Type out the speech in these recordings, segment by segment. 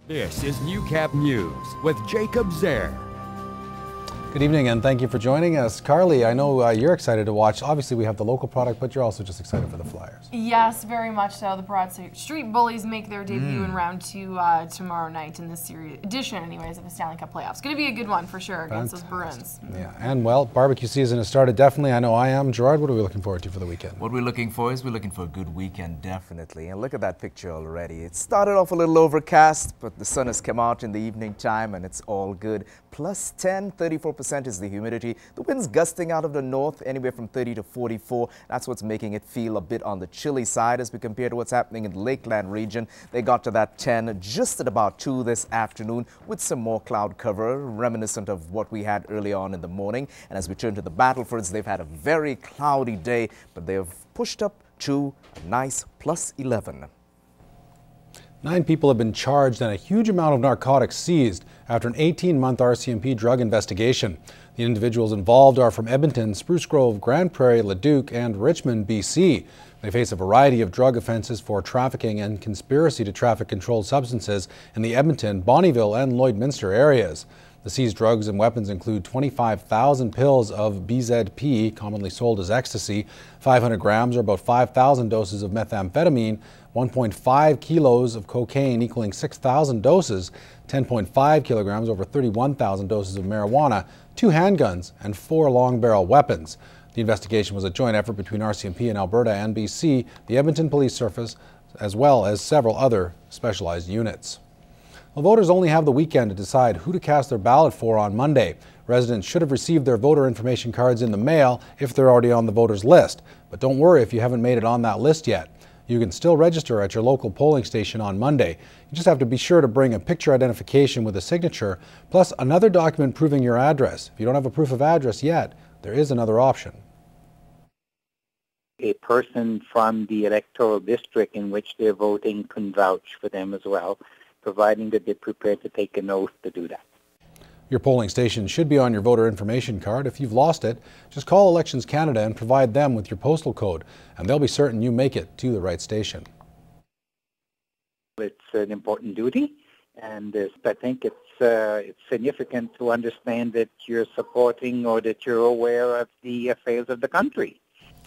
This is Newcap News with Jacob Zaire. Good evening and thank you for joining us. Carly, I know you're excited to watch. Obviously we have the local product, but you're also just excited for the Flyers. Yes, very much so. The Broad Street Bullies make their debut in round 2 tomorrow night in this series edition, anyways, of the Stanley Cup playoffs. Going to be a good one for sure against those Bruins. Yeah, and well, barbecue season has started definitely. I know I am. Gerard, what are we looking forward to for the weekend? What we're looking for is we're looking for a good weekend, definitely. And look at that picture already. It started off a little overcast, but the sun has come out in the evening time and it's all good. Plus 10, 34% is the humidity. The wind's gusting out of the north, anywhere from 30 to 44. That's what's making it feel a bit on the chilly side as we compare to what's happening in the Lakeland region. They got to that 10 just at about 2 this afternoon with some more cloud cover, reminiscent of what we had early on in the morning. And as we turn to the Battlefords, they've had a very cloudy day, but they have pushed up to a nice plus 11. 9 people have been charged and a huge amount of narcotics seized after an 18-month RCMP drug investigation. The individuals involved are from Edmonton, Spruce Grove, Grand Prairie, Leduc, and Richmond, BC. They face a variety of drug offenses for trafficking and conspiracy to traffic controlled substances in the Edmonton, Bonnyville, and Lloydminster areas. The seized drugs and weapons include 25,000 pills of BZP, commonly sold as ecstasy, 500 grams or about 5,000 doses of methamphetamine, 1.5 kilos of cocaine equaling 6,000 doses, 10.5 kilograms over 31,000 doses of marijuana, 2 handguns, and 4 long-barrel weapons. The investigation was a joint effort between RCMP in Alberta and BC, the Edmonton Police Service, as well as several other specialized units. Well, voters only have the weekend to decide who to cast their ballot for on Monday. Residents should have received their voter information cards in the mail if they're already on the voters list. But don't worry if you haven't made it on that list yet. You can still register at your local polling station on Monday. You just have to be sure to bring a picture identification with a signature, plus another document proving your address. If you don't have a proof of address yet, there is another option. A person from the electoral district in which they're voting can vouch for them as well, providing that they're prepared to take an oath to do that. Your polling station should be on your voter information card. If you've lost it, just call Elections Canada and provide them with your postal code, and they'll be certain you make it to the right station. It's an important duty, and I think it's significant to understand that you're supporting or that you're aware of the affairs of the country.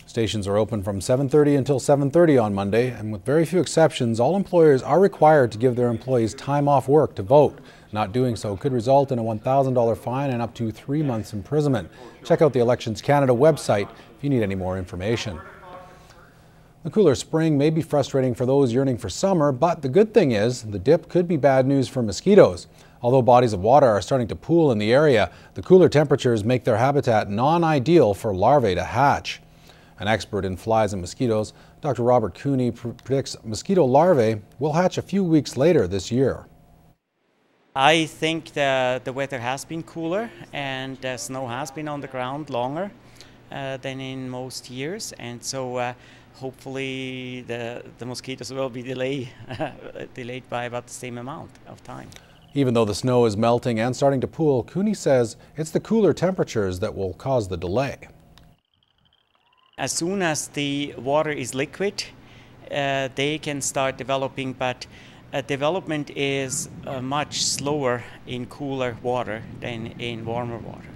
Stations are open from 7:30 until 7:30 on Monday, and with very few exceptions, all employers are required to give their employees time off work to vote. Not doing so could result in a $1,000 fine and up to 3 months imprisonment. Check out the Elections Canada website if you need any more information. The cooler spring may be frustrating for those yearning for summer, but the good thing is the dip could be bad news for mosquitoes. Although bodies of water are starting to pool in the area, the cooler temperatures make their habitat non-ideal for larvae to hatch. An expert in flies and mosquitoes, Dr. Robert Cooney predicts mosquito larvae will hatch a few weeks later this year. I think the weather has been cooler and the snow has been on the ground longer than in most years, and so hopefully the mosquitoes will be delayed by about the same amount of time. Even though the snow is melting and starting to pool, Cooney says it's the cooler temperatures that will cause the delay. As soon as the water is liquid, they can start developing, but development is much slower in cooler water than in warmer water.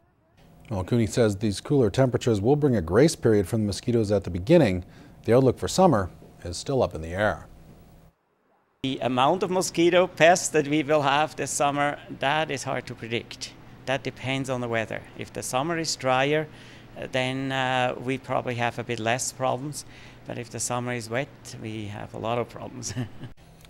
Well, Cooney says these cooler temperatures will bring a grace period for the mosquitoes at the beginning. The outlook for summer is still up in the air. The amount of mosquito pests that we will have this summer, that is hard to predict. That depends on the weather. If the summer is drier, then we probably have a bit less problems. But if the summer is wet, we have a lot of problems.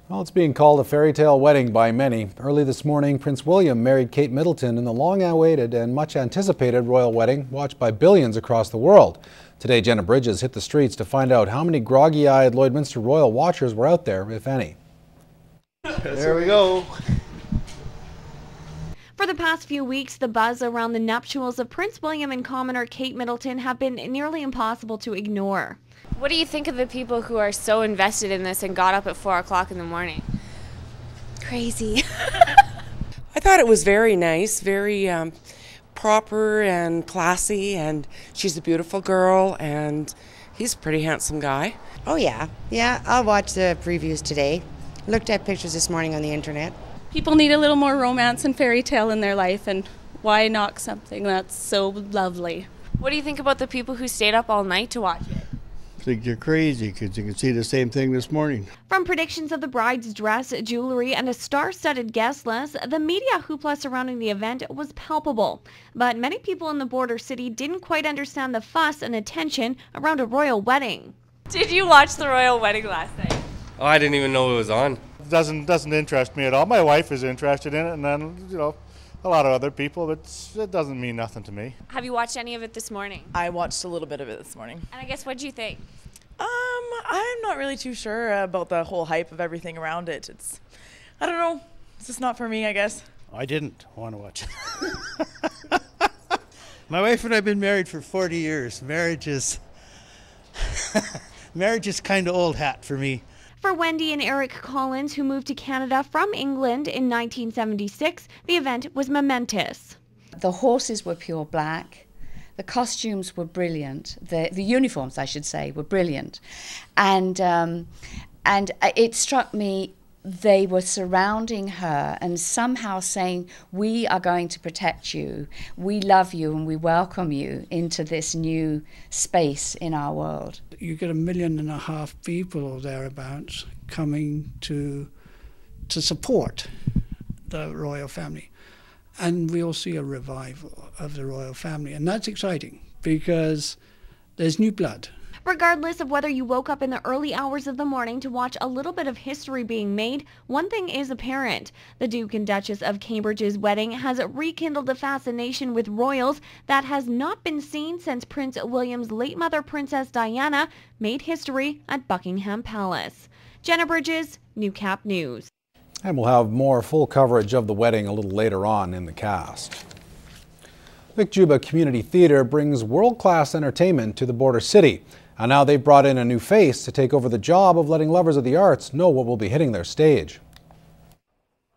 Well, it's being called a fairy tale wedding by many. Early this morning, Prince William married Kate Middleton in the long-awaited and much-anticipated royal wedding watched by billions across the world. Today, Jenna Bridges hit the streets to find out how many groggy-eyed Lloydminster royal watchers were out there, if any. There we go. For the past few weeks, the buzz around the nuptials of Prince William and commoner Kate Middleton have been nearly impossible to ignore. What do you think of the people who are so invested in this and got up at 4 o'clock in the morning? Crazy. I thought it was very nice, very proper and classy, and she's a beautiful girl, and he's a pretty handsome guy. Oh yeah, I'll watch the previews today. Looked at pictures this morning on the internet. People need a little more romance and fairy tale in their life, and why knock something that's so lovely? What do you think about the people who stayed up all night to watch it? I think you're crazy because you can see the same thing this morning. From predictions of the bride's dress, jewelry, and a star-studded guest list, the media hoopla surrounding the event was palpable. But many people in the border city didn't quite understand the fuss and attention around a royal wedding. Did you watch the royal wedding last night? Oh, I didn't even know it was on. It doesn't interest me at all. My wife is interested in it, and then, you know, a lot of other people, but it doesn't mean nothing to me. Have you watched any of it this morning? I watched a little bit of it this morning. And I guess, what do you think? I'm not really too sure about the whole hype of everything around it. I don't know. It's just not for me, I guess. I didn't want to watch it. My wife and I have been married for 40 years. Marriage is kind of old hat for me. For Wendy and Eric Collins, who moved to Canada from England in 1976, the event was momentous. The horses were pure black. The costumes were brilliant. The uniforms, I should say, were brilliant. And it struck me, they were surrounding her and somehow saying, we are going to protect you. We love you and we welcome you into this new space in our world. You get 1.5 million people or thereabouts coming to support the royal family. And we'll see a revival of the royal family. And that's exciting because there's new blood. Regardless of whether you woke up in the early hours of the morning to watch a little bit of history being made, one thing is apparent. The Duke and Duchess of Cambridge's wedding has rekindled a fascination with royals that has not been seen since Prince William's late mother, Princess Diana, made history at Buckingham Palace. Jenna Bridges, Newcap News. And we'll have more full coverage of the wedding a little later on in the cast. Vic Juba Community Theatre brings world-class entertainment to the border city. And now they've brought in a new face to take over the job of letting lovers of the arts know what will be hitting their stage.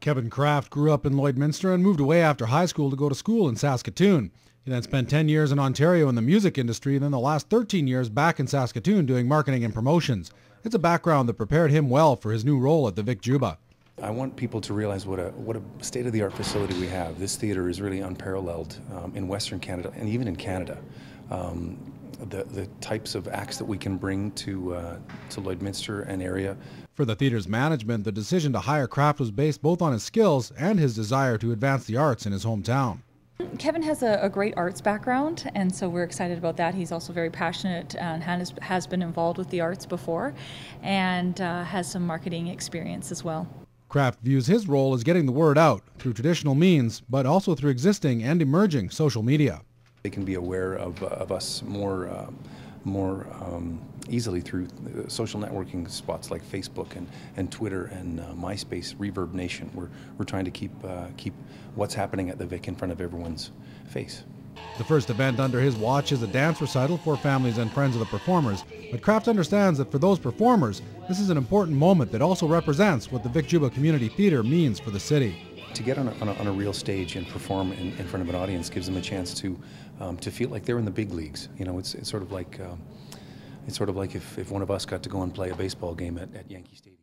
Kevin Kraft grew up in Lloydminster and moved away after high school to go to school in Saskatoon. He then spent 10 years in Ontario in the music industry, and then the last 13 years back in Saskatoon doing marketing and promotions. It's a background that prepared him well for his new role at the Vic Juba. I want people to realize what a state-of-the-art facility we have. This theatre is really unparalleled in Western Canada and even in Canada. The types of acts that we can bring to Lloydminster and area. For the theatre's management, the decision to hire Kraft was based both on his skills and his desire to advance the arts in his hometown. Kevin has a great arts background, and so we're excited about that. He's also very passionate and has been involved with the arts before, and has some marketing experience as well. Kraft views his role as getting the word out through traditional means, but also through existing and emerging social media. They can be aware of us more easily through social networking spots like Facebook and Twitter and MySpace, Reverb Nation. We're trying to keep what's happening at the Vic in front of everyone's face. The first event under his watch is a dance recital for families and friends of the performers, but Kraft understands that for those performers, this is an important moment that also represents what the Vic Juba Community Theatre means for the city. To get on a real stage and perform in front of an audience gives them a chance to feel like they're in the big leagues. You know, it's sort of like if one of us got to go and play a baseball game at Yankee Stadium.